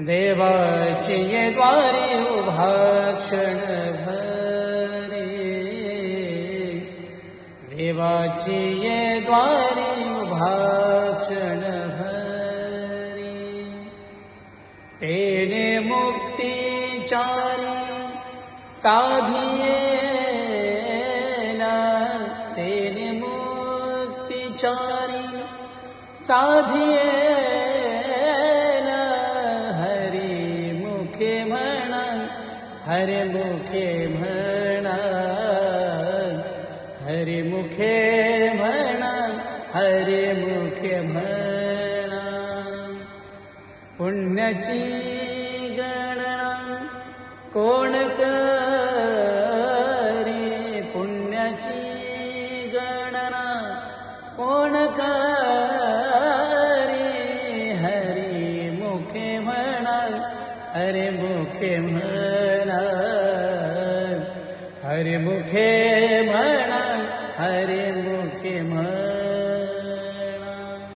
देवाची ये द्वारी उभा क्षण भरी, देवाची ये द्वारी उभा क्षण भरी. तेने मुक्तिचारी साधियेला, तेने मुक्तिचारी साधियेला. हरी मुखे म्हणा, हरी मुखे म्हणा, हरी मुखे म्हणा, हरी मुखे म्हणा. पुण्याची गणना कोण करी, पुण्याची गणना कोण करी. हरी मुखे म्हणा, हरी मुखे म्हणा, हरी मुखे म्हणा, हरी मुखे म्हणा.